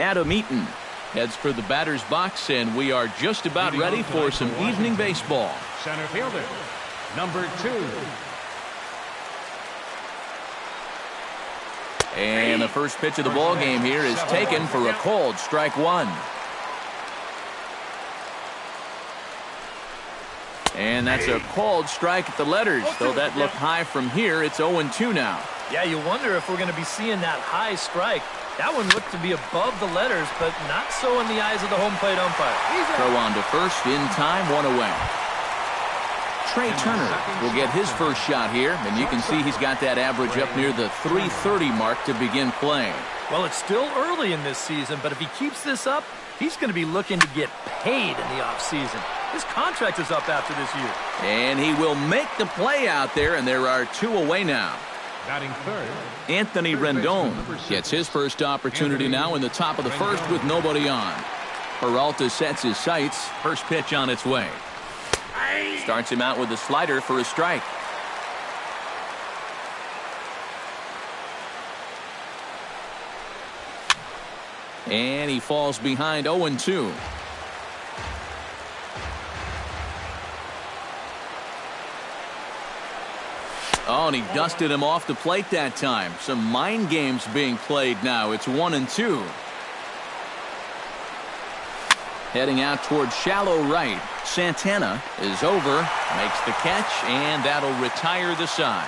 Adam Eaton heads for the batter's box, and we are just about ready for some evening baseball. Center fielder, number 2. And the first pitch of the ball game here is taken for a called strike 1. And that's a called strike at the letters. Though that looked high from here, it's 0-2 now. Yeah, you wonder if we're going to be seeing that high strike. That one looked to be above the letters, but not so in the eyes of the home plate umpire. Throw on to first, in time, 1 away. Trey Turner will get his first shot here, and you can see he's got that average up near the 330 mark to begin playing. Well, it's still early in this season, but if he keeps this up, he's going to be looking to get paid in the offseason. His contract is up after this year. And he will make the play out there, and there are 2 away now. Batting third, Anthony Rendon gets his first opportunity now in the top of the first with nobody on. Peralta sets his sights. First pitch on its way. Starts him out with a slider for a strike. And he falls behind 0-2. Oh, and he dusted him off the plate that time. Some mind games being played now. It's 1-2. Heading out towards shallow right. Santana is over, makes the catch, and that'll retire the side.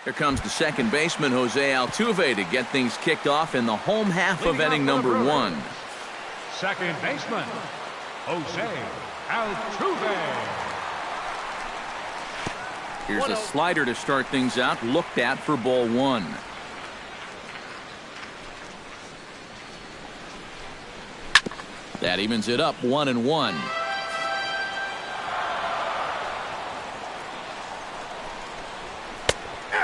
Here comes the second baseman, Jose Altuve, to get things kicked off in the home half of inning number 1. Second baseman, Jose Altuve. Here's a slider to start things out, looked at for ball 1. That evens it up 1-1.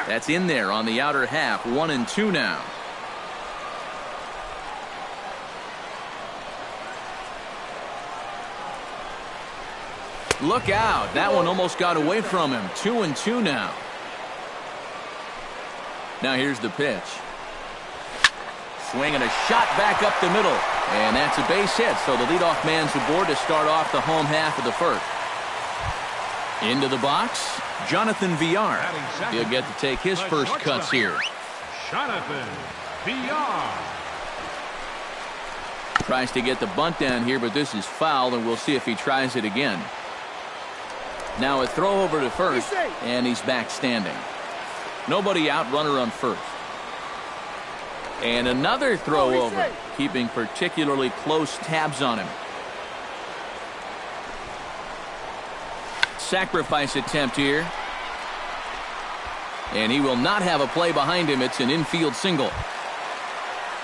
That's in there on the outer half. 1-2 now. Look out. That one almost got away from him. 2-2 now. Now here's the pitch. Swing and a shot back up the middle. And that's a base hit, so the leadoff man's aboard to start off the home half of the first. Into the box, Jonathan Villar. He'll get to take his first cuts here. Jonathan Villar. Tries to get the bunt down here, but this is foul, and we'll see if he tries it again. Now a throw over to first, and he's back standing. Nobody out, runner on first. And another throw over, keeping particularly close tabs on him. Sacrifice attempt here. And he will not have a play behind him. It's an infield single.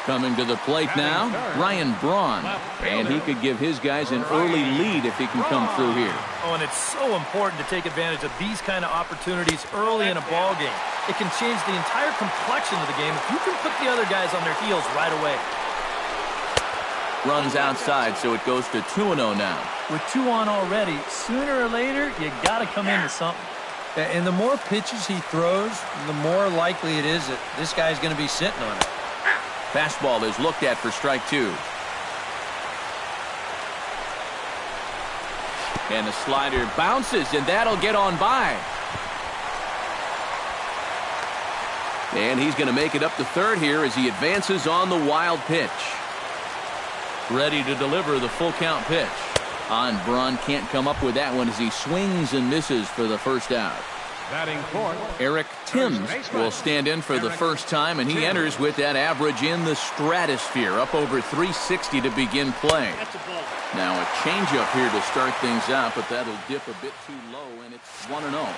Coming to the plate now, Ryan Braun. And he could give his guys an early lead if he can come through here. Oh, and it's so important to take advantage of these kind of opportunities early in a ball game. It can change the entire complexion of the game if you can put the other guys on their heels right away. Runs outside, so it goes to 2-0 now. With 2 on already, sooner or later, you got to come into something. And the more pitches he throws, the more likely it is that this guy's going to be sitting on it. Fastball is looked at for strike 2. And the slider bounces, and that'll get on by. And he's going to make it up to third here as he advances on the wild pitch. Ready to deliver the full count pitch. On Braun can't come up with that one as he swings and misses for the first out. Batting fourth, Eric Timms will stand in for the first time, and he enters with that average in the stratosphere, up over 360 to begin play. Now a changeup here to start things out, but that'll dip a bit too low, and it's 1-0.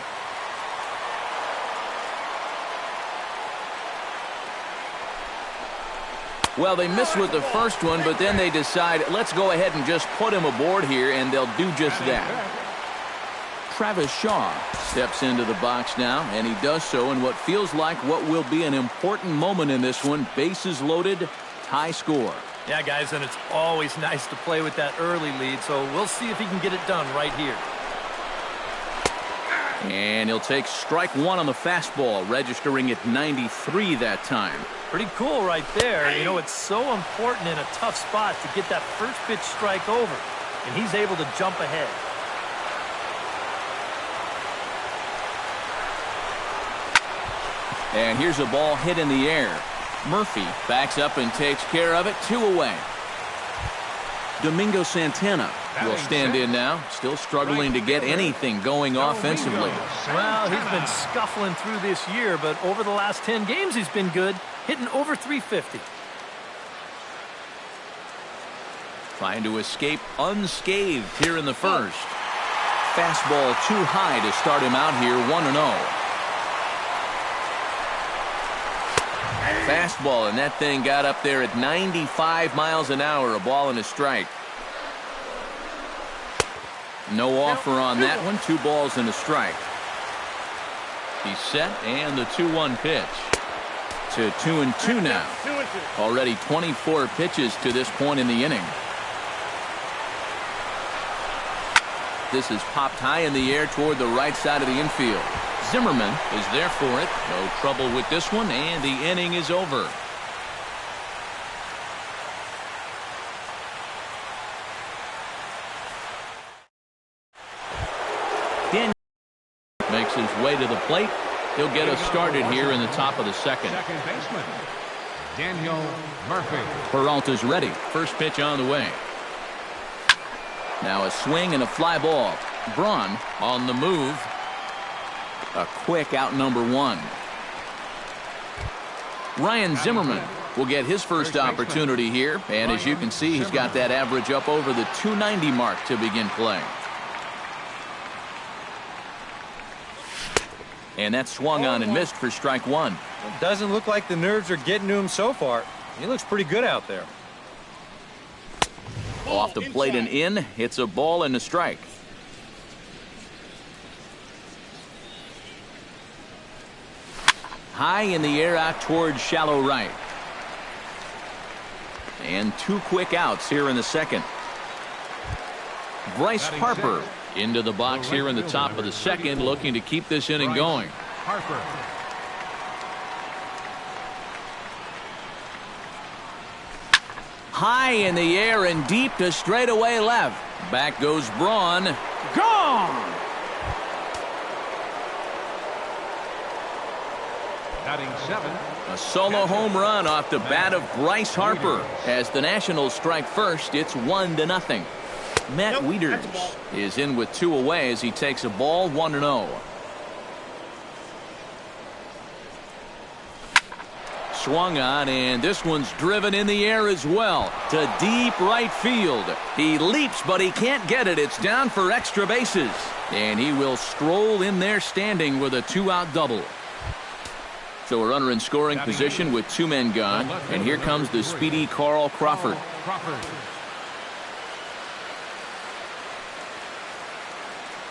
Well, they miss with the first one, but then they decide, let's go ahead and just put him aboard here, and they'll do just that. Travis Shaw steps into the box now, and he does so in what feels like what will be an important moment in this one. Bases loaded, tie score. Yeah, guys, and it's always nice to play with that early lead, so we'll see if he can get it done right here. And he'll take strike one on the fastball, registering at 93 that time. Pretty cool right there. You know, it's so important in a tough spot to get that first pitch strike over. And he's able to jump ahead. And here's a ball hit in the air. Murphy backs up and takes care of it. 2 away. Domingo Santana will stand in now, still struggling to get anything going offensively. Well, he's been scuffling through this year, but over the last 10 games he's been good, hitting over 350. Trying to escape unscathed here in the first. Fastball too high to start him out here, 1-0. Fastball, and that thing got up there at 95 miles an hour, a ball and a strike. No offer on that one, 2 balls and a strike. He's set, and the 2-1 pitch. To 2-2 now. Already 24 pitches to this point in the inning. This is popped high in the air toward the right side of the infield. Zimmerman is there for it. No trouble with this one, and the inning is over. Dan makes his way to the plate. He'll get us started here in the top of the second. Second baseman, Daniel Murphy. Peralta's ready. First pitch on the way. Now a swing and a fly ball. Braun on the move. A quick out number 1. Ryan Zimmerman will get his first opportunity here, and as you can see, he's got that average up over the 290 mark to begin play. And that swung on and missed for strike 1. It doesn't look like the nerves are getting to him so far. He looks pretty good out there. Off the plate and in, it's a ball and a strike. High in the air out towards shallow right. And 2 quick outs here in the second. Bryce Harper into the box here in the top of the second, looking to keep this inning going. Harper. High in the air and deep to straightaway left. Back goes Braun. Gone! Batting 7. A solo home run off the bat of Bryce Harper. As the Nationals strike first, it's 1-0. Matt Wieters is in with 2 away as he takes a ball, 1-0. Swung on, and this one's driven in the air as well to deep right field. He leaps, but he can't get it. It's down for extra bases, and he will stroll in there standing with a 2-out double. So a runner in scoring position with 2 men gone, and here comes the speedy Carl Crawford.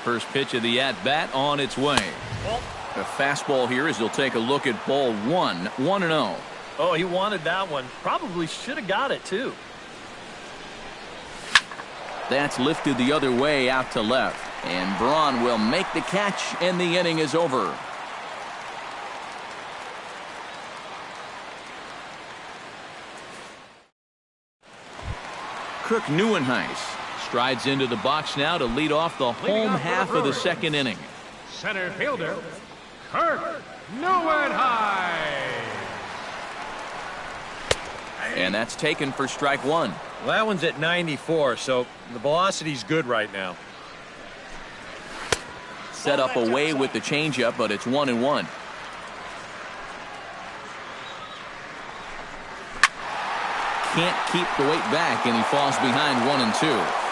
First pitch of the at-bat on its way. A fastball here as he'll take a look at ball 1, 1-0. Oh, he wanted that one. Probably should have got it, too. That's lifted the other way out to left. And Braun will make the catch, and the inning is over. Kirk Neuenhuis strides into the box now to lead off the home half of the second inning. Center fielder, Kirk Neuenhuis. And that's taken for strike 1. Well, that one's at 94, so the velocity's good right now. Set up away with the changeup, but it's 1-1. Can't keep the weight back, and he falls behind 1-2.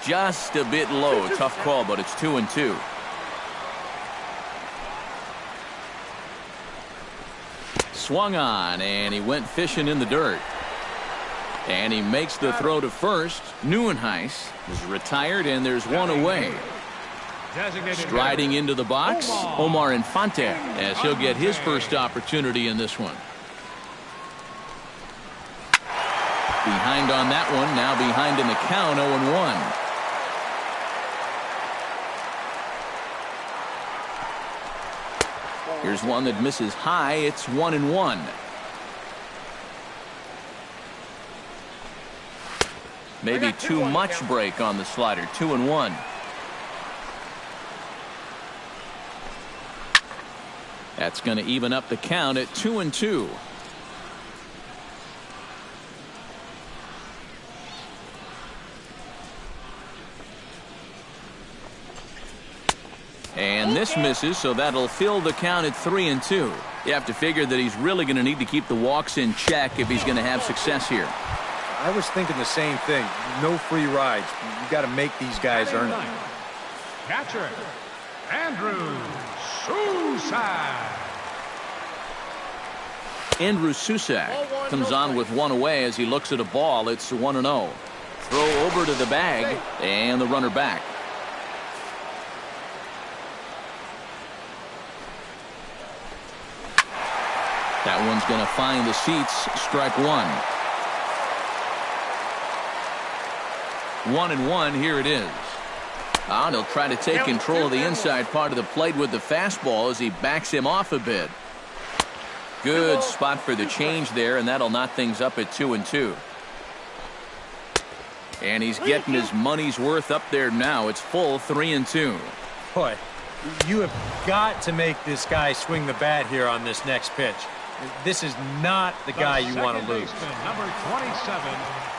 Just a bit low. Tough call, but it's 2-2. Swung on, and he went fishing in the dirt. And he makes the throw to first. Neuenhuis is retired, and there's 1 away. Striding into the box, Omar Infante, as he'll get his first opportunity in this one. Behind on that one, now behind in the count, 0-1. Here's one that misses high. It's 1-1. Maybe too much break on the slider. 2-1. That's going to even up the count at 2-2. And this misses, so that'll fill the count at 3-2. You have to figure that he's really going to need to keep the walks in check if he's going to have success here. I was thinking the same thing. No free rides. You got to make these guys earn it. Catcher, Andrew Susak. Andrew Susak comes on with one away as he looks at a ball. It's 1-0. Throw over to the bag, and the runner back. That one's going to find the seats. Strike one. 1-1. Here it is. And he'll try to take control of the inside part of the plate with the fastball as he backs him off a bit. Good spot for the change there, and that'll knot things up at 2-2. And he's getting his money's worth up there now. It's full 3-2. Boy, you have got to make this guy swing the bat here on this next pitch. This is not the guy you want to lose. Number 27,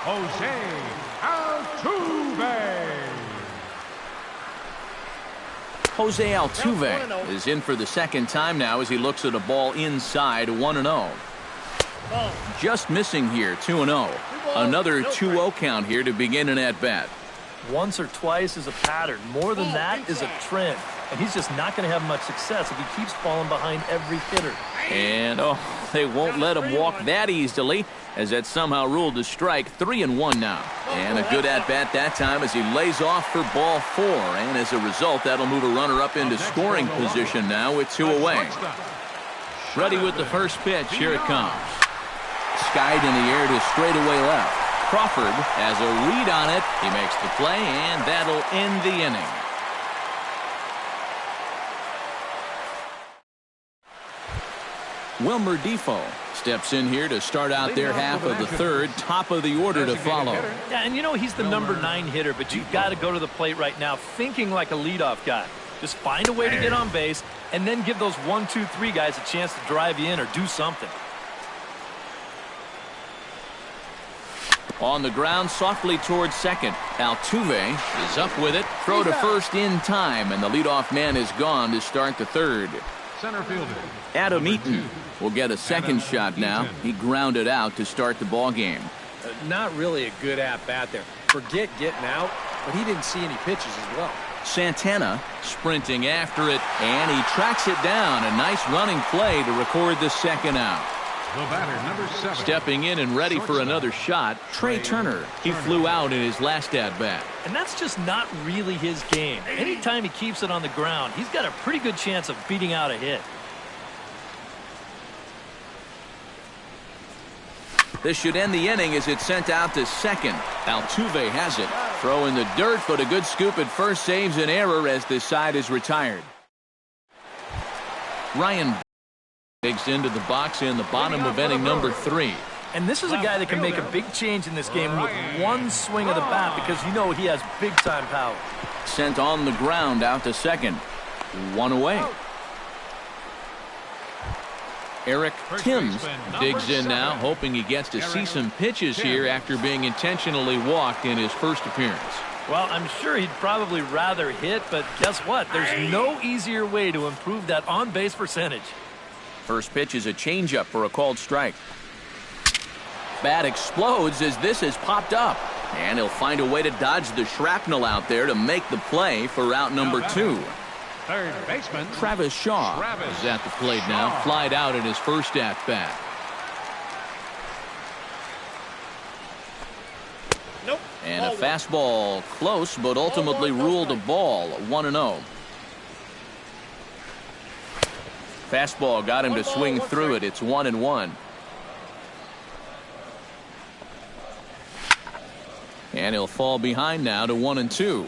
Jose Altuve. Jose Altuve is in for the second time now as he looks at a ball inside. 1-0. Just missing here. 2-0. Another 2-0 count here to begin an at-bat. Once or twice is a pattern. More than that is a trend. And he's just not going to have much success if he keeps falling behind every hitter. And, they won't let him walk that easily as that's somehow ruled a strike. 3-1 now. And a good at-bat that time as he lays off for ball 4. And as a result, that'll move a runner up into scoring position now with 2 away. Ready with the first pitch. Here it comes. Skied in the air to straightaway left. Crawford has a read on it. He makes the play, and that'll end the inning. Wilmer Defoe steps in here to start out their half of the third. Top of the order to follow. Yeah, and you know he's the number 9 hitter, but you've got to go to the plate right now thinking like a leadoff guy. Just find a way to get on base, and then give those 1, 2, 3 guys a chance to drive you in or do something. On the ground, softly towards second. Altuve is up with it. Throw to first in time, and the leadoff man is gone to start the third. Center fielder Adam Eaton will get a second shot now. He grounded out to start the ball game. Not really a good at-bat there. Forget getting out, but he didn't see any pitches as well. Santana sprinting after it, and he tracks it down. A nice running play to record the second out. The batter, number 7. Stepping in and ready for another shot, Trey Turner. He flew out in his last at-bat. And that's just not really his game. Anytime he keeps it on the ground, he's got a pretty good chance of beating out a hit. This should end the inning as it's sent out to second. Altuve has it. Throw in the dirt, but a good scoop at first saves an error as this side is retired. Ryan digs into the box in the bottom of inning number 3. And this is a guy that can make a big change in this game with one swing of the bat because you know he has big-time power. Sent on the ground out to second. 1 away. Eric Timms digs in now, hoping he gets to see some pitches here after being intentionally walked in his first appearance. Well, I'm sure he'd probably rather hit, but guess what? There's no easier way to improve that on-base percentage. First pitch is a changeup for a called strike. Bat explodes as this has popped up. And he'll find a way to dodge the shrapnel out there to make the play for out number 2. Third baseman Travis Shaw is at the plate now. Flied out in his first at-bat. Nope. And a fastball close, but ultimately ruled a ball. 1-0. Fastball got him to swing through it. It's 1-1. And he'll fall behind now to 1-2.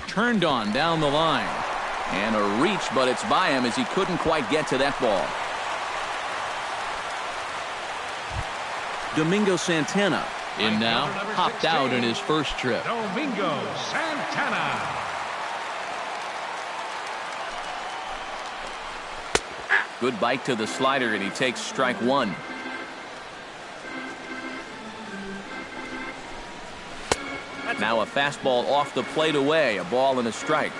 Turned on down the line. And a reach, but it's by him as he couldn't quite get to that ball. Domingo Santana in now, hopped out in his first trip. Domingo Santana. Good bite to the slider, and he takes strike one. Now a fastball off the plate away, a ball and a strike.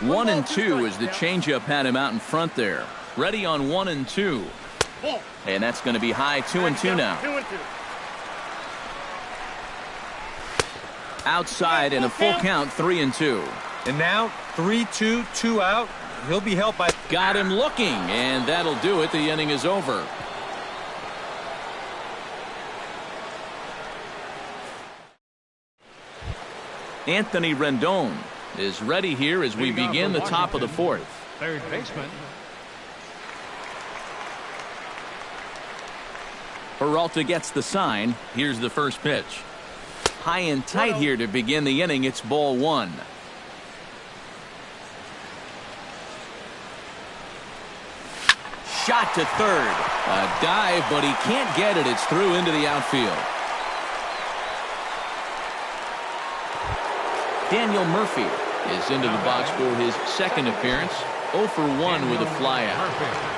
1-2 as the changeup had him out in front there. Ready on 1-2. And that's going to be high 2-2 now. Outside and a full count 3-2. And now 3-2, 2 out. He'll be helped by. Got him looking, and that'll do it. The inning is over. Anthony Rendon is ready here as we begin the top of the fourth. Third baseman. Peralta gets the sign. Here's the first pitch. High and tight here to begin the inning. It's ball one. Shot to third. A dive, but he can't get it. It's through into the outfield. Daniel Murphy is into the box for his second appearance. 0 for 1 with a flyout.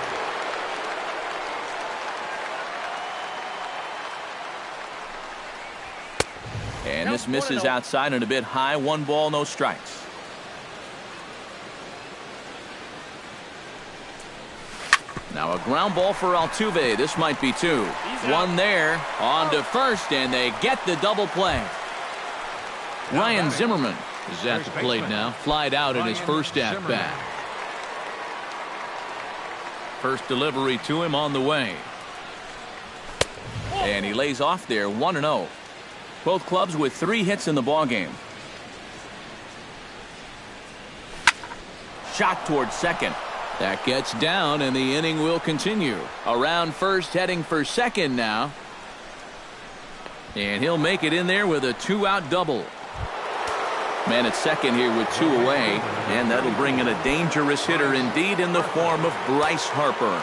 And this misses outside and a bit high. 1 ball, no strikes. Now a ground ball for Altuve. This might be 2. 1 there. On to first, and they get the double play. Ryan Zimmerman is at the plate now. Flied out in his first at-bat. First delivery to him on the way. And he lays off there, 1-0. Both clubs with 3 hits in the ballgame. Shot towards second. That gets down, and the inning will continue. Around first, heading for second now. And he'll make it in there with a 2-out double. Man at second here with 2 away, and that'll bring in a dangerous hitter indeed in the form of Bryce Harper.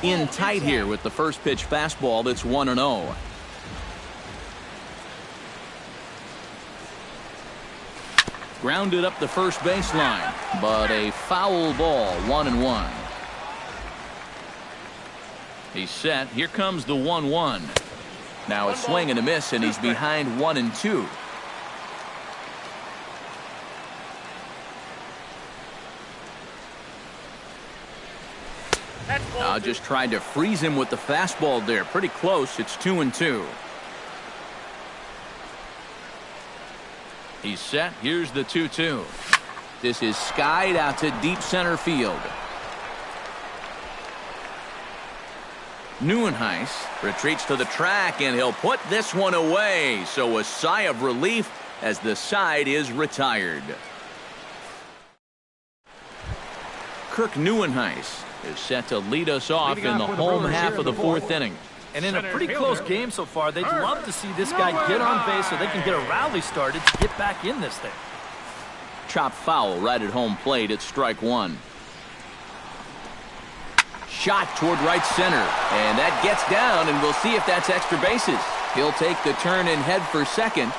In tight here with the first pitch fastball that's 1-0. Grounded up the first baseline, but a foul ball, 1-1. He's set. Here comes the 1-1. Now a swing and a miss, and he's behind 1-2. Just tried to freeze him with the fastball there. Pretty close. It's 2-2. He's set. Here's the 2-2. This is skied out to deep center field. Neuenhuis retreats to the track, and he'll put this one away. So a sigh of relief as the side is retired. Kirk Neuenhuis is set to lead us off in the home half of the fourth inning. And in a pretty close game so far, they'd love to see this guy get on base so they can get a rally started to get back in this thing. Chopped foul right at home plate. It's strike one. Shot toward right center, and that gets down, and we'll see if that's extra bases. He'll take the turn and head for second.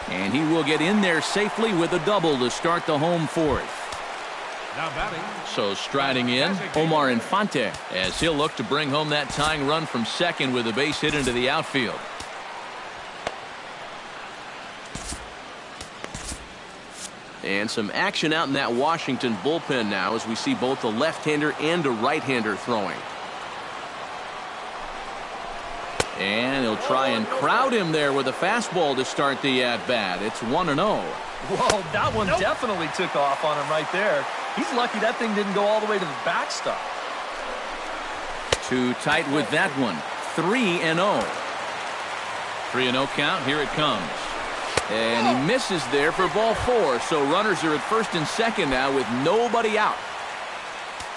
And he will get in there safely with a double to start the home fourth. Now batting. So striding in, Omar Infante, as he'll look to bring home that tying run from second with a base hit into the outfield. And some action out in that Washington bullpen now as we see both a left-hander and a right-hander throwing. And he'll try and crowd him there with a fastball to start the at-bat. It's 1-0. Whoa, that one definitely took off on him right there. He's lucky that thing didn't go all the way to the backstop. Too tight with that one. 3-0. 3-0 count. Here it comes. And he misses there for ball 4. So runners are at first and second now with nobody out.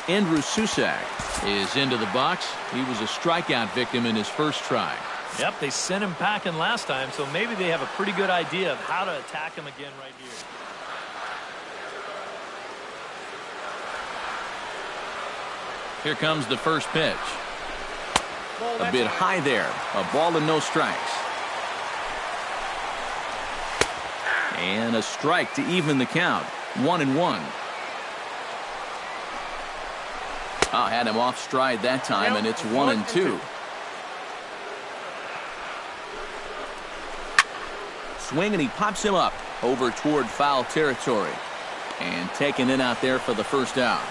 Andrew Susak is into the box. He was a strikeout victim in his first try. Yep, they sent him packing last time, so maybe they have a pretty good idea of how to attack him again right here. Here comes the first pitch. A bit high there. A ball and no strikes. And a strike to even the count. 1-1. Oh, had him off stride that time, and it's 1-2. Swing, and he pops him up over toward foul territory. And taken in out there for the first out.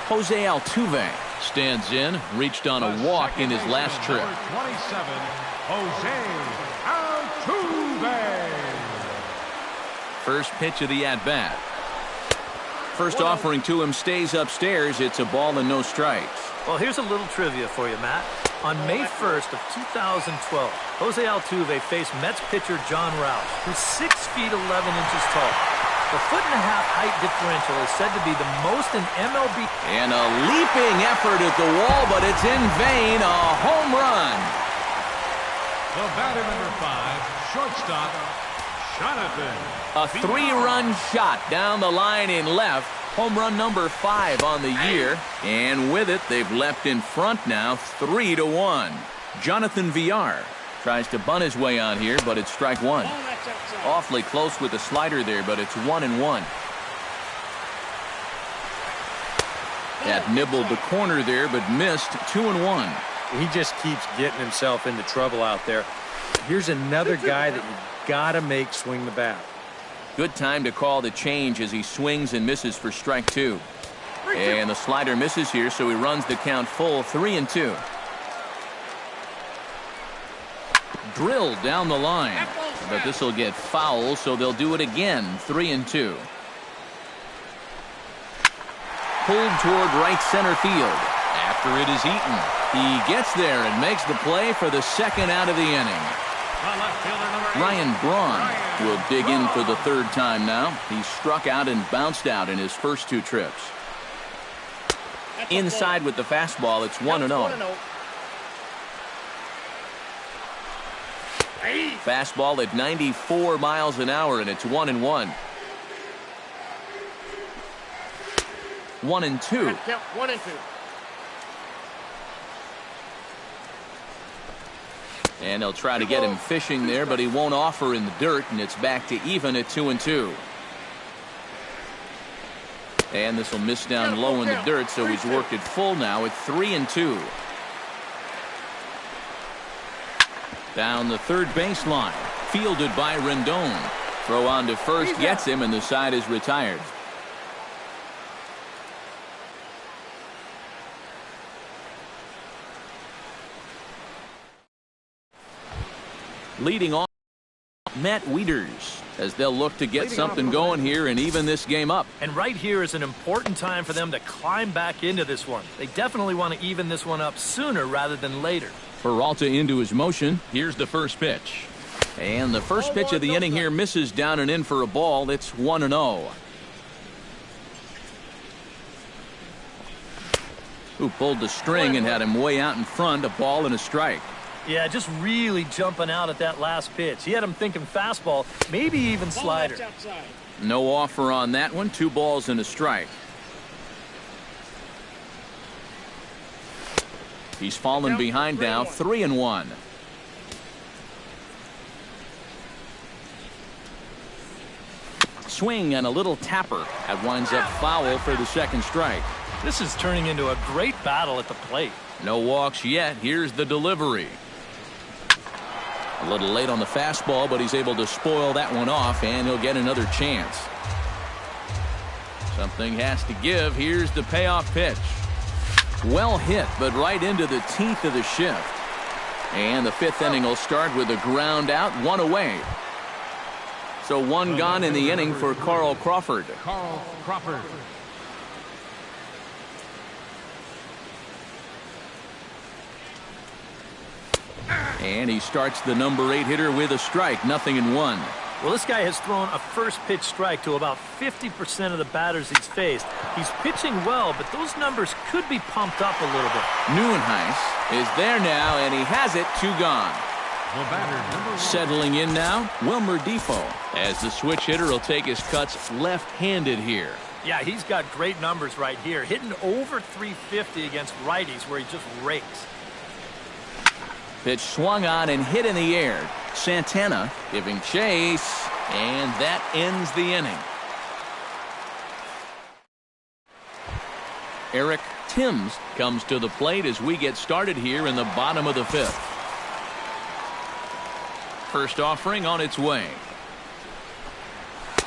Jose Altuve stands in, reached on a walk in his last trip. 27, Jose Altuve. First pitch of the at-bat. First offering to him stays upstairs. It's a ball and no strikes. Well, here's a little trivia for you, Matt. On May 1st of 2012, Jose Altuve faced Mets pitcher John Roush, who's 6 feet 11 inches tall. The 1.5-foot height differential is said to be the most in MLB. And a leaping effort at the wall, but it's in vain. A home run. The batter, number 5, shortstop, Jonathan. A 3-run shot down the line in left. Home run number 5 on the year. And with it, they've leapt in front now, 3-1. Jonathan Villar tries to bunt his way on here, but it's strike 1. Awfully close with the slider there, but it's 1-1. That nibbled the corner there, but missed. 2-1. He just keeps getting himself into trouble out there. Here's another guy that you got to make swing the bat. Good time to call the change as he swings and misses for strike 2. And the slider misses here, so he runs the count full. 3-2. Drilled down the line, but this will get foul, so they'll do it again. 3-2. Pulled toward right center field after it is eaten. He gets there and makes the play for the second out of the inning. Ryan Braun will dig in for the third time now. He struck out and bounced out in his first 2 trips. Inside with the fastball, it's 1-0. Fastball at 94 miles an hour, and it's 1-1. 1-2. 1-2. And they'll try to get him fishing there, but he won't offer in the dirt, and it's back to even at 2-2. And this will miss down low in the dirt, so he's worked it full now at 3-2. Down the third baseline, fielded by Rendon. Throw on to first, gets him, and the side is retired. Leading off, Matt Wieters, as they'll look to get something going here and even this game up. And right here is an important time for them to climb back into this one. They definitely want to even this one up sooner rather than later. Peralta into his motion. Here's the first pitch. And the first pitch of the inning here misses down and in for a ball. It's 1-0. Who pulled the string and had him way out in front. A ball and a strike. Yeah, just really jumping out at that last pitch. He had him thinking fastball, maybe even slider. No offer on that one. 2 balls and a strike. He's fallen behind now. 3-1. Swing and a little tapper. That winds up foul for the second strike. This is turning into a great battle at the plate. No walks yet. Here's the delivery. A little late on the fastball, but he's able to spoil that one off, and he'll get another chance. Something has to give. Here's the payoff pitch. Well hit, but right into the teeth of the shift. And the 5th inning will start with a ground out, 1 away. So 1 gone in the inning for Carl Crawford. Carl Crawford. And he starts the number 8 hitter with a strike, 0-1. Well, this guy has thrown a first pitch strike to about 50% of the batters he's faced. He's pitching well, but those numbers could be pumped up a little bit. Nieuwenhuis is there now, and he has it. 2 gone. The batter, number 1. Settling in now, Wilmer Defoe, as the switch hitter will take his cuts left-handed here. Yeah, he's got great numbers right here, hitting over 350 against righties where he just rakes. Pitch swung on and hit in the air. Santana giving chase, and that ends the inning. Eric Timms comes to the plate as we get started here in the bottom of the 5th. First offering on its way.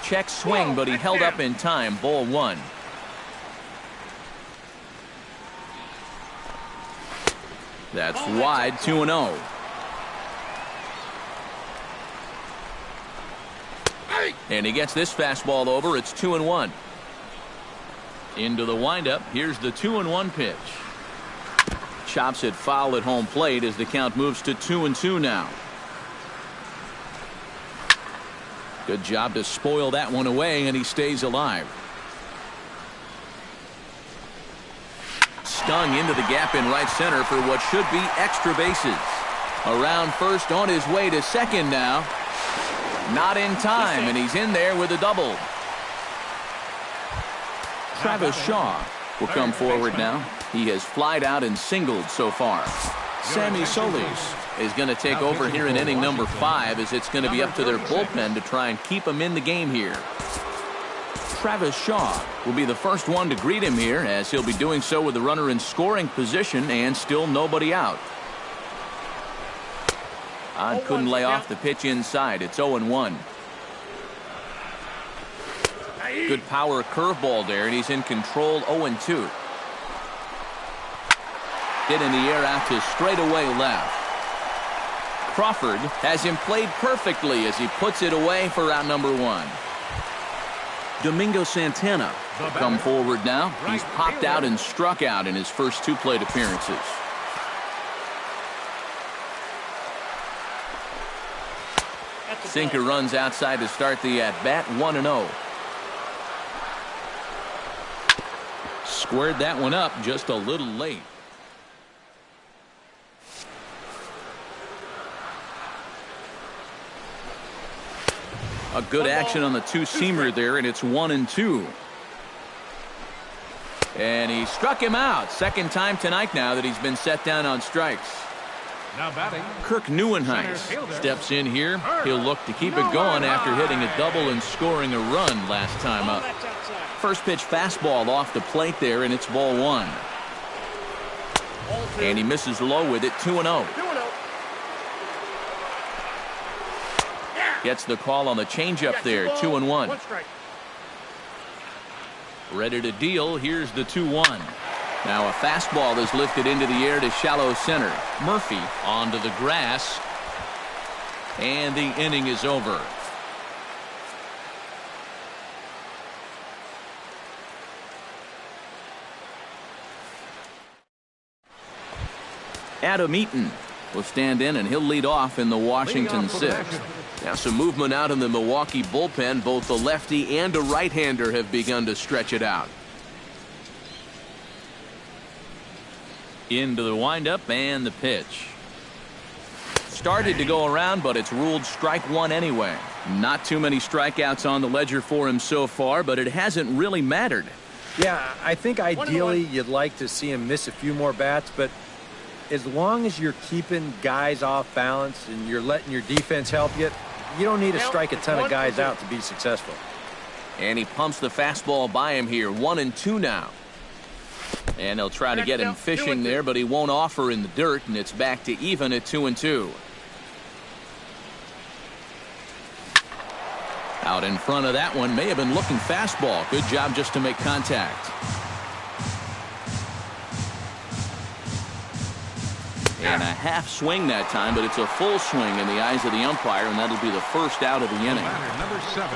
Check swing, but he held up in time. Ball 1. That's wide, 2-0. And he gets this fastball over. It's 2-1. Into the windup. Here's the 2-1 pitch. Chops it foul at home plate as the count moves to 2-2 now. Good job to spoil that one away, and he stays alive. Stung into the gap in right center for what should be extra bases. Around first, on his way to second now. Not in time, and he's in there with a double. Travis Shaw will come forward now. He has flied out and singled so far. Sammy Solis is going to take over here in inning number 5, as it's going to be up to their bullpen to try and keep him in the game here. Travis Shaw will be the first one to greet him here, as he'll be doing so with the runner in scoring position and still nobody out. Ahn couldn't lay off the pitch inside. It's 0-1. Good power curveball there, and he's in control. 0-2. Hit in the air out to straightaway left. Crawford has him played perfectly as he puts it away for out number 1. Domingo Santana will come forward now. He's popped out and struck out in his first 2 plate appearances. Sinker runs outside to start the at-bat. 1-0. Squared that one up just a little late. A good action on the 2-seamer there, and it's 1-2. And he struck him out. Second time tonight now that he's been set down on strikes. Now batting, Kirk Nieuwenhuis steps in here. He'll look to keep it going after hitting a double and scoring a run last time up. First pitch fastball off the plate there, and it's ball 1. And he misses low with it. 2-0. Gets the call on the changeup there. 2-1. Ready to deal. Here's the 2-1. Now a fastball is lifted into the air to shallow center. Murphy onto the grass. And the inning is over. Adam Eaton will stand in, and he'll lead off in the Washington 6th. Now some movement out in the Milwaukee bullpen. Both the lefty and a right-hander have begun to stretch it out. Into the windup and the pitch. Started to go around, but it's ruled strike 1 anyway. Not too many strikeouts on the ledger for him so far, but it hasn't really mattered. Yeah, I think ideally you'd like to see him miss a few more bats, but as long as you're keeping guys off balance and you're letting your defense help you don't need to strike a ton of guys out to be successful. And he pumps the fastball by him here. 1-2 now. And they'll try to get him fishing there, but he won't offer in the dirt, and it's back to even at 2-2. Out in front of that one, may have been looking fastball. Good job just to make contact. And a half swing that time, but it's a full swing in the eyes of the umpire, and that'll be the first out of the inning. number 7.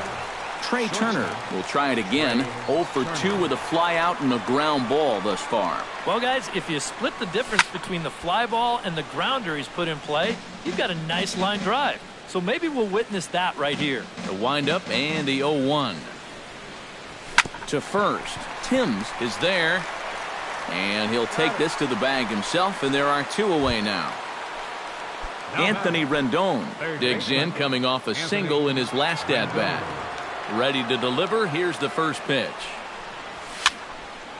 Trey Turner will try it again. 0 for 2 with a fly out and a ground ball thus far. Well, guys, if you split the difference between the fly ball and the grounder he's put in play, you've got a nice line drive. So maybe we'll witness that right here. The windup and the 0-1. To first. Timms is there. And he'll take this to the bag himself, and there are 2 away now. Anthony Rendon digs in, coming off a single in his last at-bat. Ready to deliver. Here's the first pitch.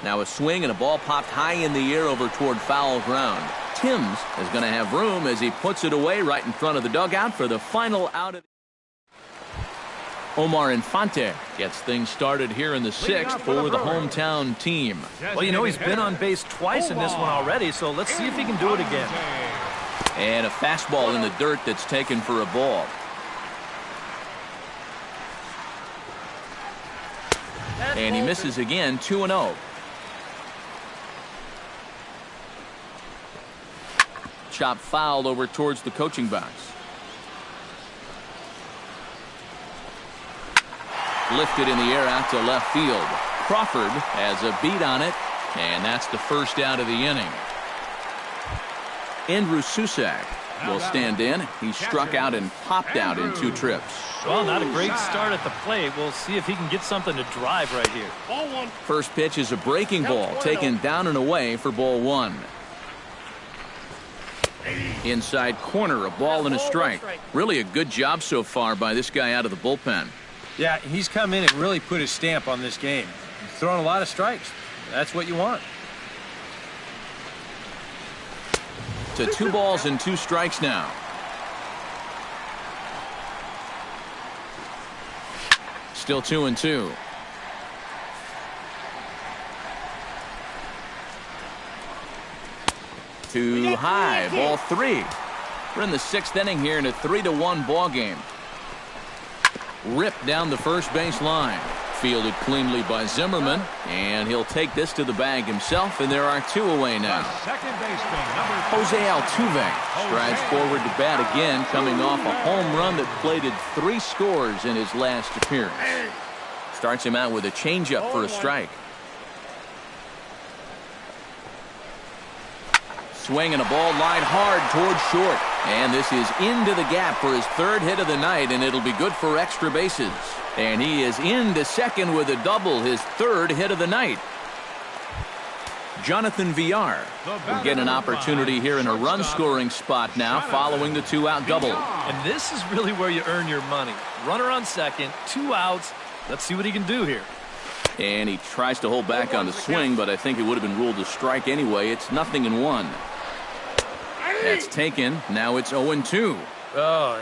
Now a swing and a ball popped high in the air over toward foul ground. Timms is going to have room as he puts it away right in front of the dugout for the final out of. Omar Infante gets things started here in the 6th for the hometown team. Well, you know, he's been on base twice in this one already, so let's see if he can do it again. And a fastball in the dirt that's taken for a ball. And he misses again, 2-0. Chop fouled over towards the coaching box. Lifted in the air out to left field. Crawford has a beat on it, and that's the first out of the inning. Andrew Susak will stand in. He struck out and popped out in 2 trips. Well, not a great start at the plate. We'll see if he can get something to drive right here. First pitch is a breaking ball taken down and away for ball 1. Inside corner, a ball and a strike. Really a good job so far by this guy out of the bullpen. Yeah, he's come in and really put his stamp on this game. He's throwing a lot of strikes. That's what you want. To 2 balls and 2 strikes now. Still 2-2. Too high, ball 3. We're in the 6th inning here in a 3-1 ball game. Ripped down the first base line. Fielded cleanly by Zimmerman, and he'll take this to the bag himself, and there are 2 away now. Jose Altuve strides forward to bat again, coming off a home run that plated 3 scores in his last appearance. Starts him out with a changeup for a strike. Swing and a ball lined hard towards short. And this is into the gap for his 3rd hit of the night, and it'll be good for extra bases. And he is into second with a double, his 3rd hit of the night. Jonathan Villar will get an opportunity here in a run-scoring spot now following the 2-out double. And this is really where you earn your money. Runner on second, 2 outs. Let's see what he can do here. And he tries to hold back on the swing, but I think it would have been ruled a strike anyway. It's 0-1. That's taken. Now it's 0-2. Oh,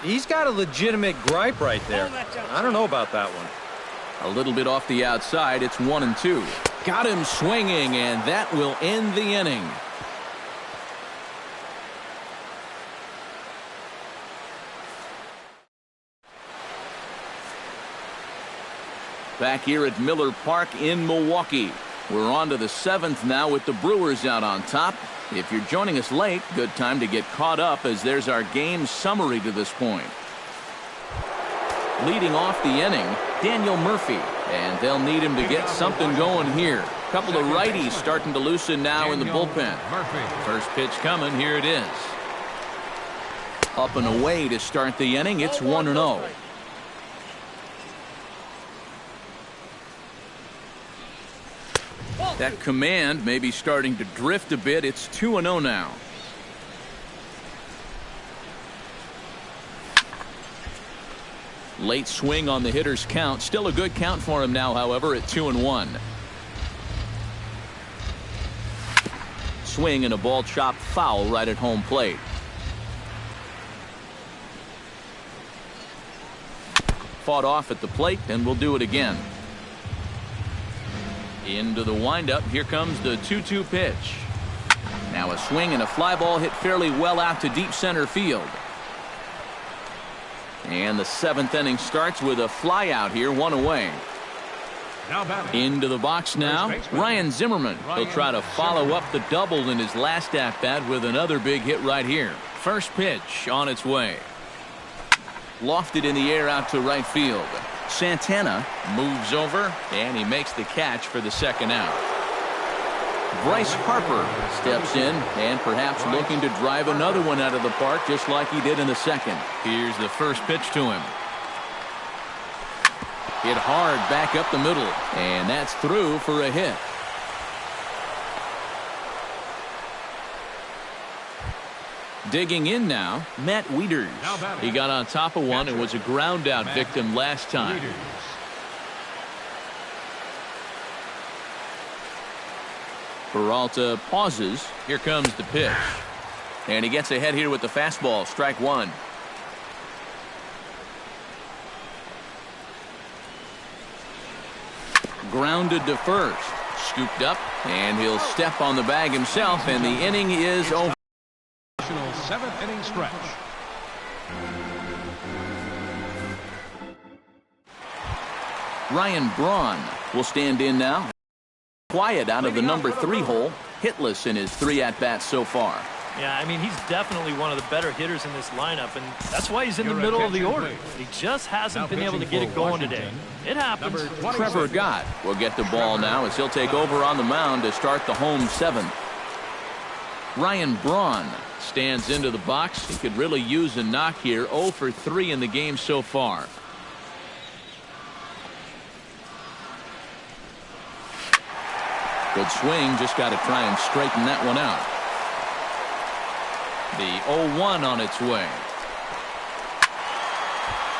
he's got a legitimate gripe right there. I don't know about that one. A little bit off the outside. It's 1-2. Got him swinging, and that will end the inning. Back here at Miller Park in Milwaukee. We're on to the 7th now with the Brewers out on top. If you're joining us late, good time to get caught up as there's our game summary to this point. Leading off the inning, Daniel Murphy, and they'll need him to get something going here. A couple of righties starting to loosen now in the bullpen. First pitch coming, here it is. Up and away to start the inning, it's 1-0. That command may be starting to drift a bit. It's 2-0 now. Late swing on the hitter's count. Still a good count for him now, however, at 2-1. Swing and a ball chopped foul right at home plate. Fought off at the plate, and we'll do it again. Into the windup. Here comes the 2-2 pitch. Now a swing and a fly ball hit fairly well out to deep center field. And the 7th inning starts with a fly out here, 1 away. Into the box now, Ryan Zimmerman. He'll try to follow up the double in his last at-bat with another big hit right here. First pitch on its way. Lofted in the air out to right field. Santana moves over, and he makes the catch for the second out. Bryce Harper steps in and perhaps looking to drive another one out of the park just like he did in the second. Here's the first pitch to him. Hit hard back up the middle, and that's through for a hit. Digging in now, Matt Wieters. He got on top of one and was a ground out victim last time. Peralta pauses. Here comes the pitch. And he gets ahead here with the fastball. Strike one. Grounded to first. Scooped up, and he'll step on the bag himself, and the inning is over. Seventh inning stretch. Ryan Braun will stand in now. Quiet out of the number 3 hole. Hitless in his 3 at-bats so far. Yeah, I mean, he's definitely one of the better hitters in this lineup, and that's why he's in the middle of the order. He just hasn't been able to get it going today. It happens. Trevor Gott will get the ball now as he'll take over on the mound to start the home 7th. Ryan Braun stands into the box. He could really use a knock here. 0 for 3 in the game so far. Good swing. Just got to try and straighten that one out. The 0-1 on its way.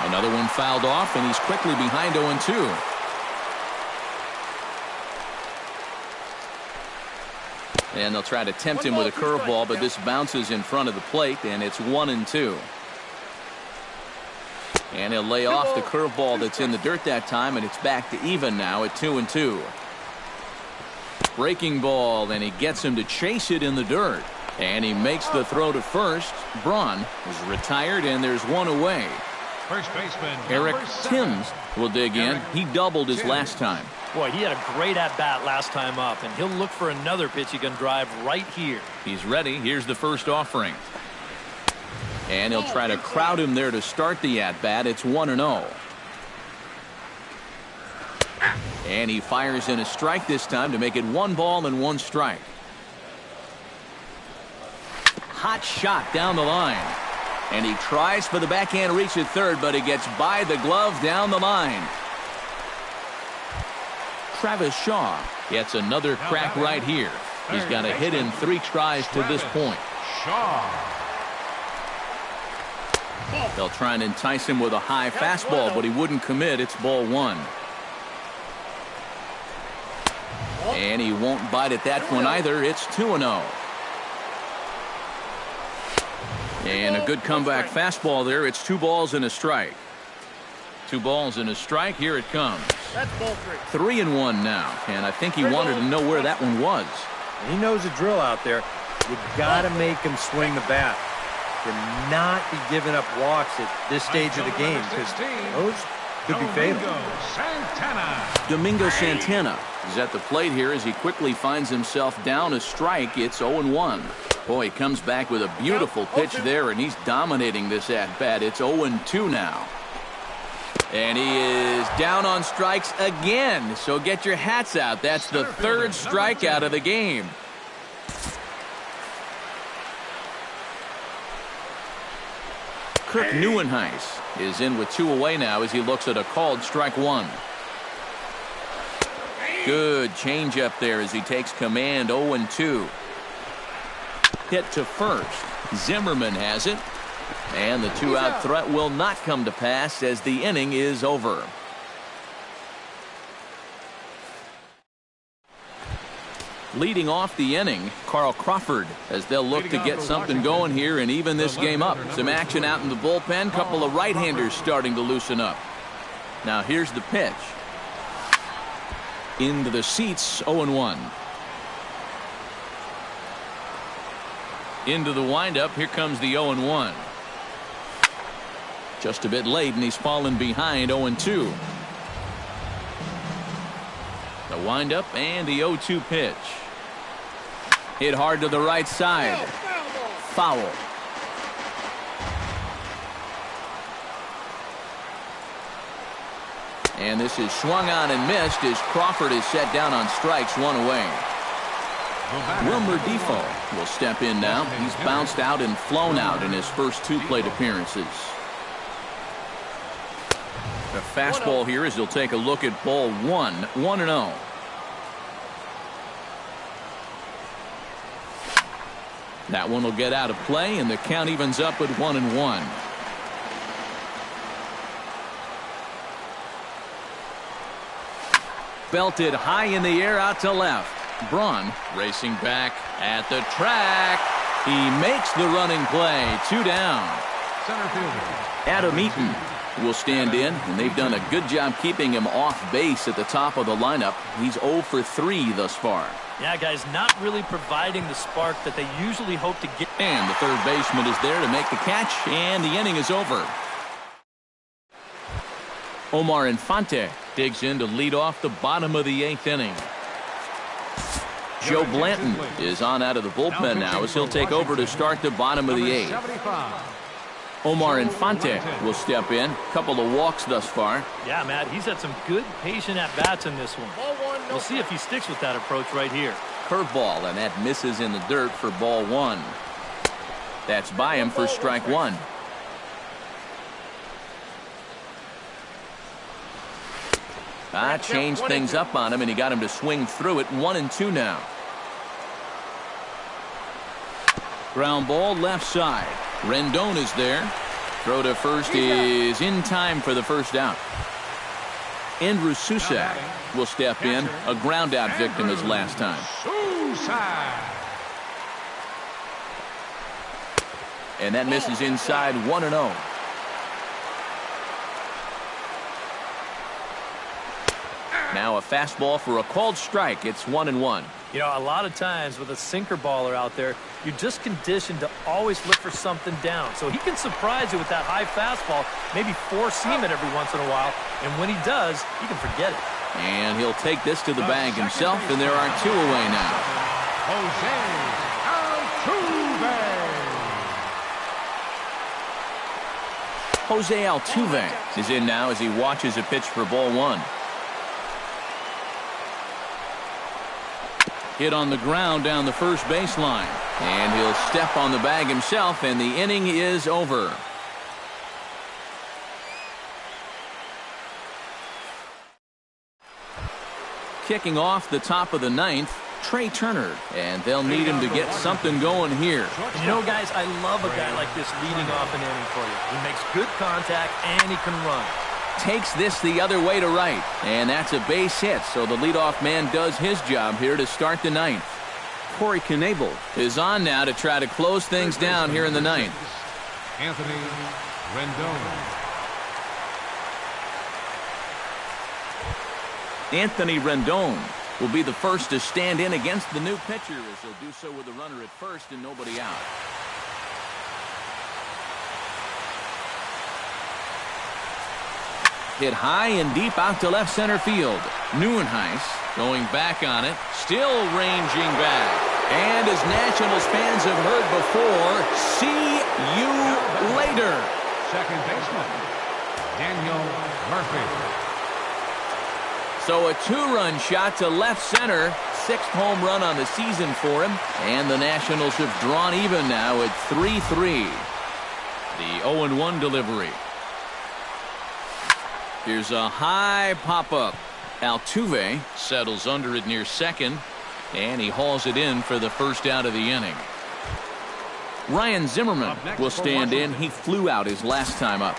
Another one fouled off, and he's quickly behind 0-2. And they'll try to tempt him with a curveball, but this bounces in front of the plate, and it's 1-2. And he'll lay off the curveball that's in the dirt that time, and it's back to even now at 2-2. Breaking ball, and he gets him to chase it in the dirt. And he makes the throw to first. Braun is retired, and there's one away. First baseman Eric Timms will dig in. He doubled his last time. Boy, he had a great at-bat last time up, and he'll look for another pitch he can drive right here. He's ready. Here's the first offering. And he'll try to crowd him there to start the at-bat. It's 1-0. And he fires in a strike this time to make it 1 ball and 1 strike. Hot shot down the line. And he tries for the backhand reach at third, but he gets by the glove down the line. Travis Shaw gets another crack right here. He's got a hit in 3 tries to this point. They'll try and entice him with a high fastball, but he wouldn't commit. It's ball 1. And he won't bite at that one either. It's 2-0. And a good comeback fastball there. It's 2 balls and a strike. 2 balls and a strike. Here it comes. 3-1 now. And I think he wanted to know where that one was. He knows the drill out there. You got to make him swing the bat. Cannot be giving up walks at this stage of the game, because those could be fatal. Domingo Santana is at the plate here as he quickly finds himself down a strike. It's 0-1. Boy, he comes back with a beautiful pitch there, and he's dominating this at-bat. It's 0-2 now. And he is down on strikes again. So get your hats out. That's the 3rd strikeout of the game. Kirk Neuenhuis is in with 2 away now as he looks at a called strike 1. Good changeup there as he takes command. 0-2. Hit to first. Zimmerman has it. And the 2-out threat will not come to pass as the inning is over. Leading off the inning, Carl Crawford, as they'll look to get something going here and even this game up. Some action out in the bullpen. Couple of right-handers starting to loosen up. Now here's the pitch. Into the seats, 0-1. Into the windup. Here comes the 0-1. Just a bit late, and he's fallen behind. 0-2. The windup and the 0-2 pitch. Hit hard to the right side. Foul. And this is swung on and missed as Crawford is set down on strikes, one away. Wilmer Defoe will step in now. He's bounced out and flown out in his first 2 plate appearances. The fastball here as he'll take a look at ball 1, 1-0. That one will get out of play, and the count evens up at 1-1. Belted high in the air out to left. Braun racing back at the track. He makes the running play. 2 down. Center fielder Adam Eaton will stand in, and they've done a good job keeping him off base at the top of the lineup. He's 0 for 3 thus far. Yeah, guys, not really providing the spark that they usually hope to get. And the third baseman is there to make the catch, and the inning is over. Omar Infante digs in to lead off the bottom of the 8th inning. Joe Blanton is on out of the bullpen now as he'll take over to start the bottom of the 8th. Omar Infante will step in. Couple of walks thus far. Yeah, Matt, he's had some good patient at-bats in this one. We'll see if he sticks with that approach right here. Curveball, and that misses in the dirt for ball 1. That's by him for strike 1. Changed things up on him, and he got him to swing through it. 1-2 now. Ground ball left side. Rendon is there. Throw to first is in time for the first out. Andrew Susak will step in. A ground out victim as last time. And that misses inside. 1-0. Now a fastball for a called strike. It's 1-1. You know, a lot of times with a sinker baller out there, you're just conditioned to always look for something down. So he can surprise you with that high fastball, maybe four-seam it every once in a while. And when he does, you can forget it. And he'll take this to the bag himself, and there are 2 away now. Jose Altuve is in now as he watches a pitch for ball 1. Hit on the ground down the first baseline. And he'll step on the bag himself, and the inning is over. Kicking off the top of the 9th, Trey Turner. And they'll need him to get something going here. You know, guys, I love a guy like this leading off an inning for you. He makes good contact, and he can run. Takes this the other way to right, and that's a base hit, so the leadoff man does his job here to start the 9th. Corey Knebel is on now to try to close things down here in the 9th. Anthony Rendon. Anthony Rendon will be the first to stand in against the new pitcher as he'll do so with a runner at first and nobody out. Hit high and deep out to left center field. Neuenhuis going back on it, still ranging back. And as Nationals fans have heard before, see you later. Second baseman, Daniel Murphy. So a 2-run shot to left center. 6th home run on the season for him. And the Nationals have drawn even now at 3-3. The 0-1 delivery. Here's a high pop-up. Altuve settles under it near second, and he hauls it in for the first out of the inning. Ryan Zimmerman will stand in. He flew out his last time up.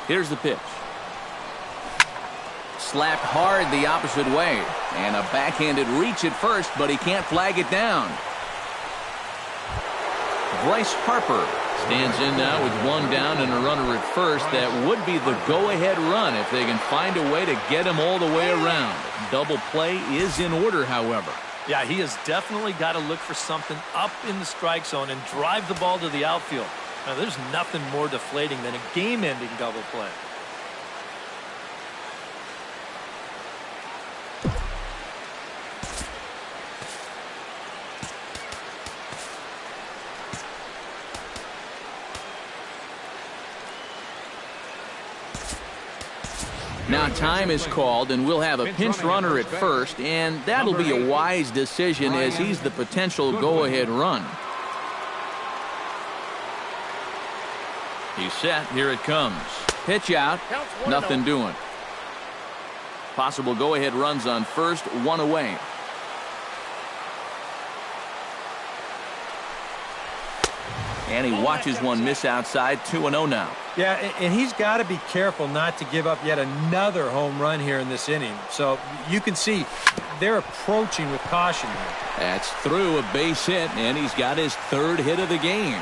Here's the pitch. Slapped hard the opposite way. And a backhanded reach at first, but he can't flag it down. Bryce Harper stands in now with 1 down and a runner at first. That would be the go-ahead run if they can find a way to get him all the way around. Double play is in order, however. Yeah, he has definitely got to look for something up in the strike zone and drive the ball to the outfield. Now, there's nothing more deflating than a game-ending double play. Now time is called, and we'll have a pinch runner at first, and that'll be a wise decision as he's the potential go-ahead run. He's set. Here it comes. Pitch out. Nothing doing. Possible go-ahead runs on first, one away. And he watches one miss outside, 2-0 now. Yeah, and he's got to be careful not to give up yet another home run here in this inning. So you can see they're approaching with caution here. That's through a base hit, and he's got his third hit of the game.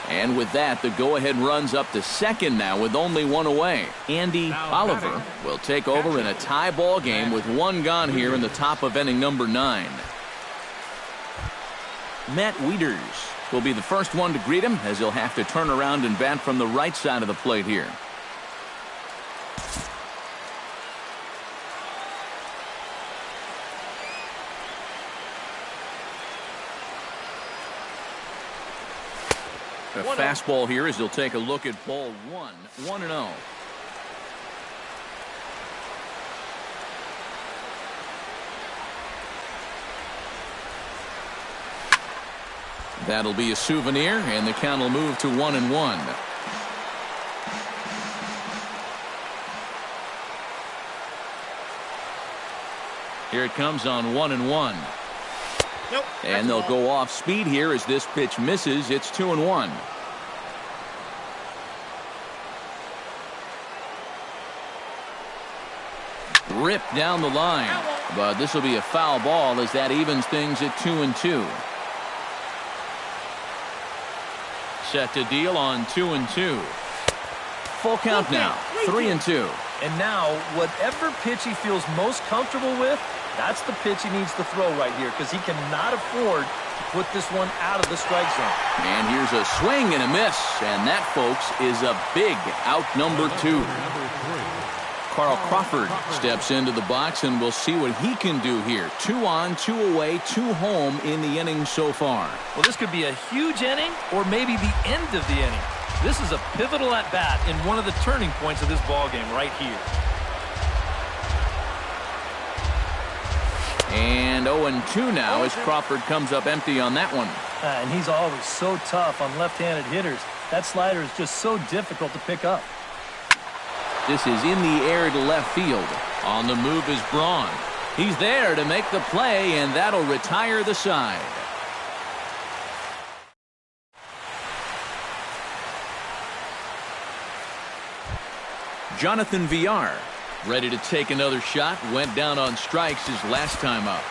And with that, the go-ahead runs up to second now with only one away. Andy Oliver will take over in a tie ball game with one gone here in the top of inning number 9. Matt Wieters will be the first one to greet him, as he'll have to turn around and bat from the right side of the plate here. A fastball here as he'll take a look at ball 1-0. That'll be a souvenir, and the count will move to 1-1. Here it comes on 1-1. Nope, and they'll go off speed here as this pitch misses. It's 2-1. Ripped down the line, but this will be a foul ball as that evens things at 2-2. Set to deal on 2-2. Full count now, 3-2. And now, whatever pitch he feels most comfortable with, that's the pitch he needs to throw right here, because he cannot afford to put this one out of the strike zone. And here's a swing and a miss, and that, folks, is a big out number 2. Carl Crawford steps into the box, and we'll see what he can do here. 2 on, 2 away, 2 home in the inning so far. Well, this could be a huge inning or maybe the end of the inning. This is a pivotal at-bat in one of the turning points of this ballgame right here. And 0-2 now as Crawford comes up empty on that one. And he's always so tough on left-handed hitters. That slider is just so difficult to pick up. This is in the air to left field. On the move is Braun. He's there to make the play, and that'll retire the side. Jonathan Villar ready to take another shot. Went down on strikes his last time up.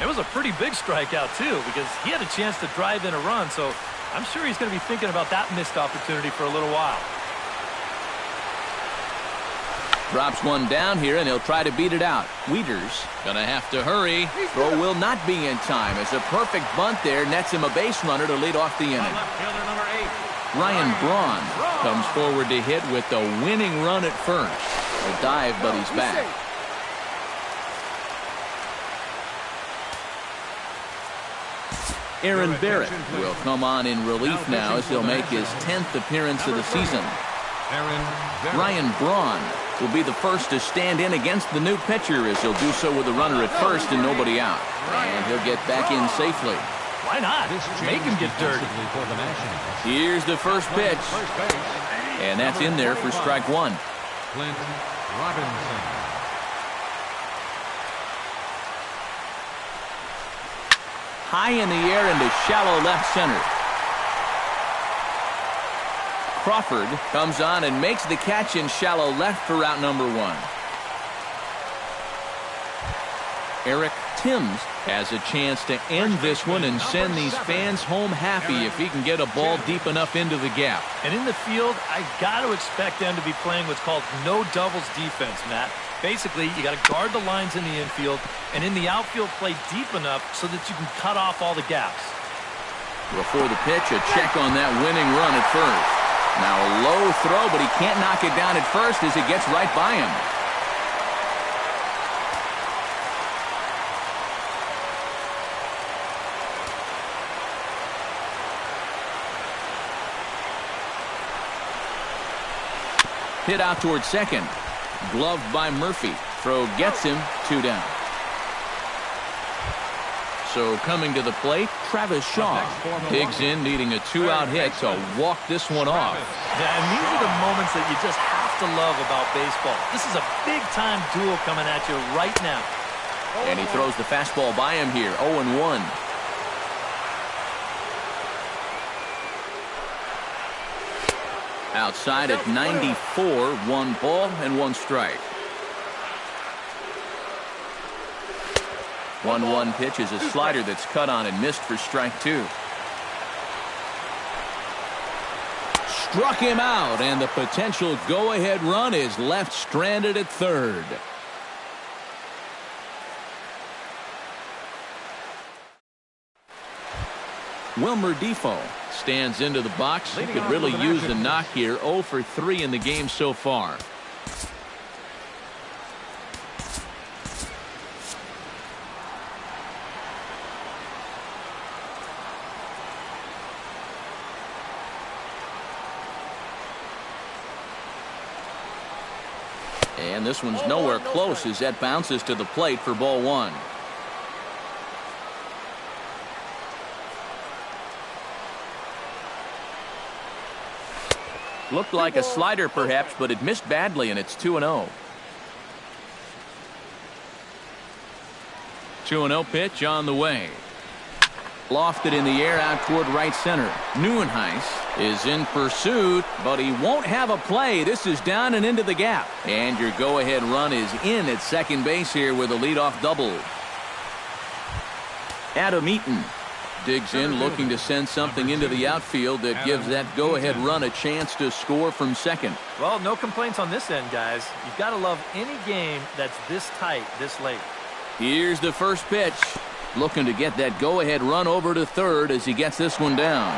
It was a pretty big strikeout, too, because he had a chance to drive in a run, so I'm sure he's going to be thinking about that missed opportunity for a little while. Drops one down here, and he'll try to beat it out. Wieters gonna have to hurry. Throw will not be in time as a perfect bunt there nets him a base runner to lead off the inning. Ryan Braun comes forward to hit with the winning run at first. A dive, but he's back. Aaron Barrett will come on in relief now as he'll make his 10th appearance of the season. Ryan Braun will be the first to stand in against the new pitcher as he'll do so with a runner at first and nobody out. And he'll get back in safely. Why not? Make him get dirty. Here's the first pitch. And that's in there for strike 1. Clint Robinson. High in the air into shallow left center. Crawford comes on and makes the catch in shallow left for out number 1. Eric Timms has a chance to end this one and send these fans home happy if he can get a ball deep enough into the gap. And in the field, I got to expect them to be playing what's called no doubles defense, Matt. Basically, you got to guard the lines in the infield, and in the outfield, play deep enough so that you can cut off all the gaps. Before the pitch, a check on that winning run at first. Now a low throw, but he can't knock it down at first as it gets right by him. Hit out towards second. Gloved by Murphy. Throw gets him. 2 down. So coming to the plate, Travis Shaw digs in, needing a 2-out hit to walk this one off. Yeah, and these are the moments that you just have to love about baseball. This is a big-time duel coming at you right now. And he throws the fastball by him here, 0-1. Outside at 94, 1 ball and 1 strike. 1-1 pitch is a slider that's cut on and missed for strike 2. Struck him out, and the potential go-ahead run is left stranded at third. Wilmer Defoe stands into the box. He could really use the knock here. 0 for 3 in the game so far. And this one's nowhere close as that bounces to the plate for ball 1. Looked like a slider perhaps, but it missed badly, and it's 2-0. 2-0 pitch on the way. Lofted in the air out toward right center. Neuenhuis is in pursuit, but he won't have a play. This is down and into the gap. And your go-ahead run is in at second base here with a leadoff double. Adam Eaton digs in, looking to send something into the outfield that gives that go-ahead run a chance to score from second. Well, no complaints on this end, guys. You've got to love any game that's this tight, this late. Here's the first pitch. Looking to get that go-ahead run over to third as he gets this one down.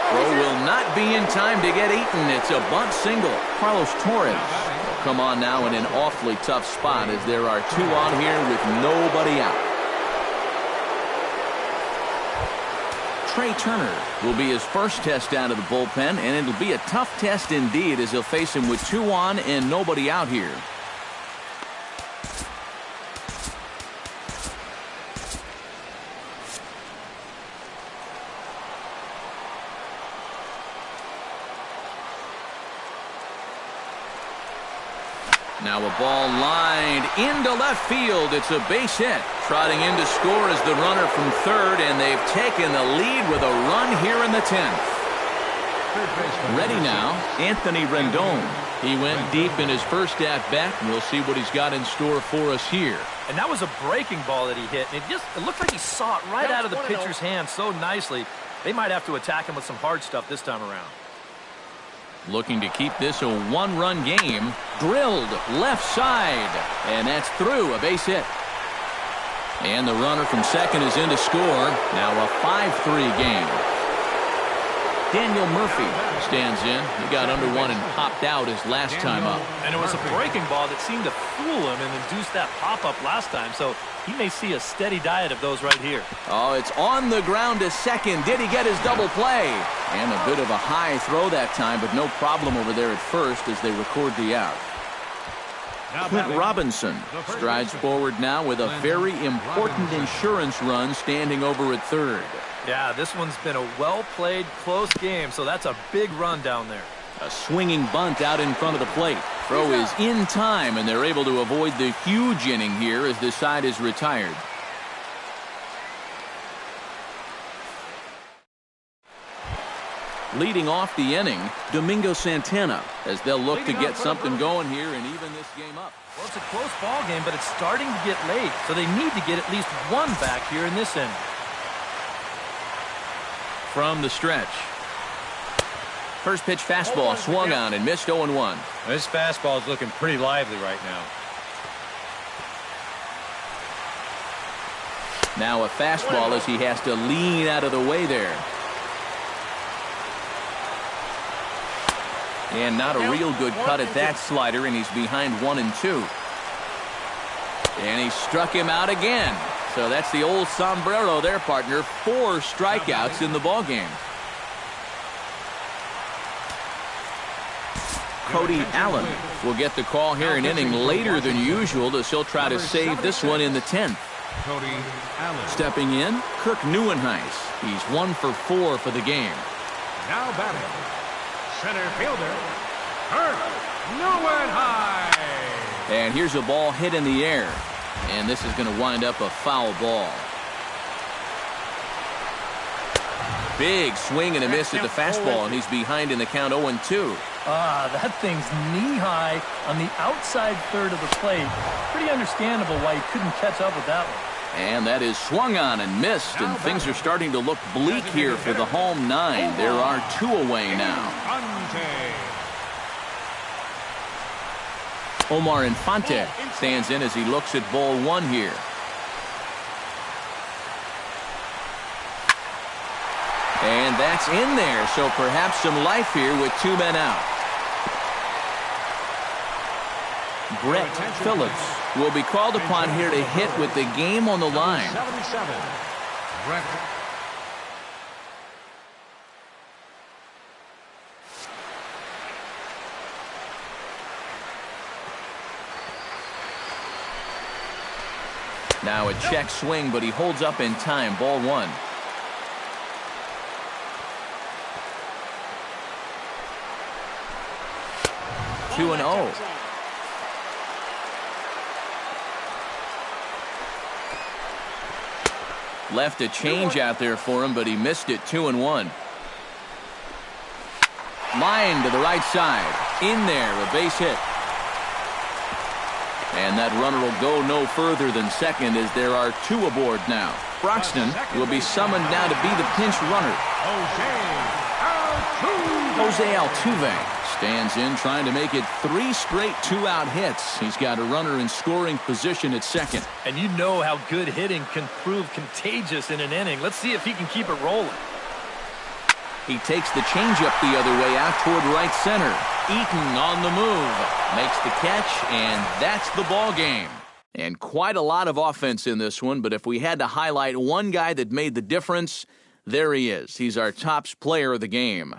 Throw will not be in time to get Eaton. It's a bunt single. Carlos Torres will come on now in an awfully tough spot as there are 2 on here with nobody out. Trey Turner will be his first test out of the bullpen, and it'll be a tough test indeed as he'll face him with 2 on and nobody out here. Now a ball lined into left field. It's a base hit. Trotting in to score is the runner from third, and they've taken the lead with a run here in the 10th. Ready now, Anthony Rendon. He went deep in his first at-bat, and we'll see what he's got in store for us here. And that was a breaking ball that he hit, and it looked like he saw it right out of the pitcher's hand so nicely. They might have to attack him with some hard stuff this time around. Looking to keep this a 1-run game. Drilled left side. And that's through, a base hit. And the runner from second is in to score. Now a 5-3 game. Daniel Murphy stands in. He got under one and popped out his last time up. And it was a breaking ball that seemed to fool him and induce that pop-up last time. So he may see a steady diet of those right here. Oh, it's on the ground to second. Did he get his double play? And a bit of a high throw that time, but no problem over there at first as they record the out. Clint Robinson strides forward now with a very important insurance run standing over at third. Yeah, this one's been a well-played, close game, so that's a big run down there. A swinging bunt out in front of the plate. Throw is in time, and they're able to avoid the huge inning here as the side is retired. Leading off the inning, Domingo Santana, as they'll look to get something going here and even this game up. Well, it's a close ball game, but it's starting to get late, so they need to get at least one back here in this inning. From the stretch. First pitch fastball swung on and missed 0-1. This fastball is looking pretty lively right now. Now a fastball as he has to lean out of the way there. And not a real good cut at that slider, and he's behind 1-2. And he struck him out again. So that's the old sombrero there, partner. 4 strikeouts in the ballgame. Cody Allen will get the call here, an inning later than usual, as he'll try to save this one in the 10th. Cody Allen. Stepping in, Kirk Neuenhuis. He's 1 for 4 for the game. Now batting, center fielder, Kirk Neuenhuis. And here's a ball hit in the air. And this is going to wind up a foul ball. Big swing and a miss at the fastball, and he's behind in the count 0-2. That thing's knee-high on the outside third of the plate. Pretty understandable why he couldn't catch up with that one. And that is swung on and missed, and things are starting to look bleak here for the home 9. There are 2 away now. Omar Infante stands in as he looks at ball 1 here. And that's in there, so perhaps some life here with 2 men out. Brett Phillips will be called upon here to hit with the game on the line. 77. Brett. Now a check swing, but he holds up in time. Ball 1. Two and 0. Left a change out there for him, but he missed it. 2-1. Line to the right side. In there, a base hit. And that runner will go no further than second, as there are 2 aboard now. Broxton will be summoned now to be the pinch runner. Jose Altuve stands in, trying to make it 3 straight 2-out hits. He's got a runner in scoring position at second. And you know how good hitting can prove contagious in an inning. Let's see if he can keep it rolling. He takes the changeup the other way out toward right center. Eaton on the move. Makes the catch, and that's the ball game. And quite a lot of offense in this one, but if we had to highlight one guy that made the difference, there he is. He's our tops player of the game.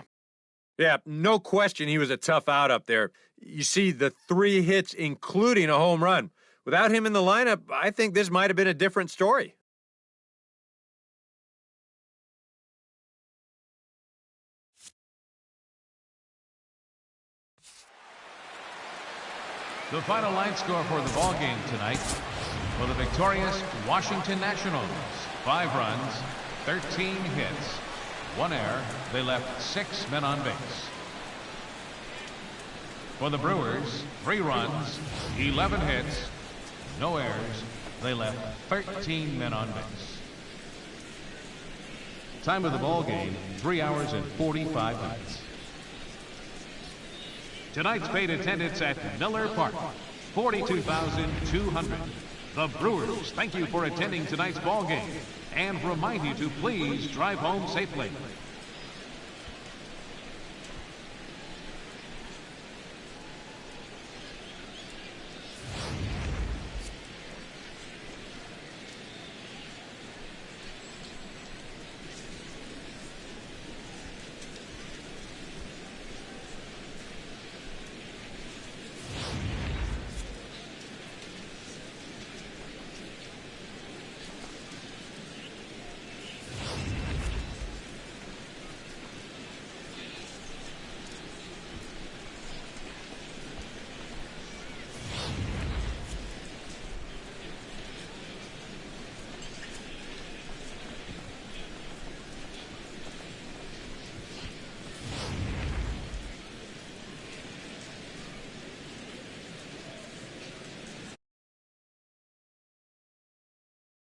Yeah, no question he was a tough out up there. You see the 3 hits, including a home run. Without him in the lineup, I think this might have been a different story. The final line score for the ball game tonight for the victorious Washington Nationals: 5 runs, 13 hits, 1 error. They left 6 men on base. For the Brewers, 3 runs, 11 hits, no errors. They left 13 men on base. Time of the ball game, 3 hours and 45 minutes. Tonight's paid attendance at Miller Park, 42,200. The Brewers thank you for attending tonight's ball game and remind you to please drive home safely.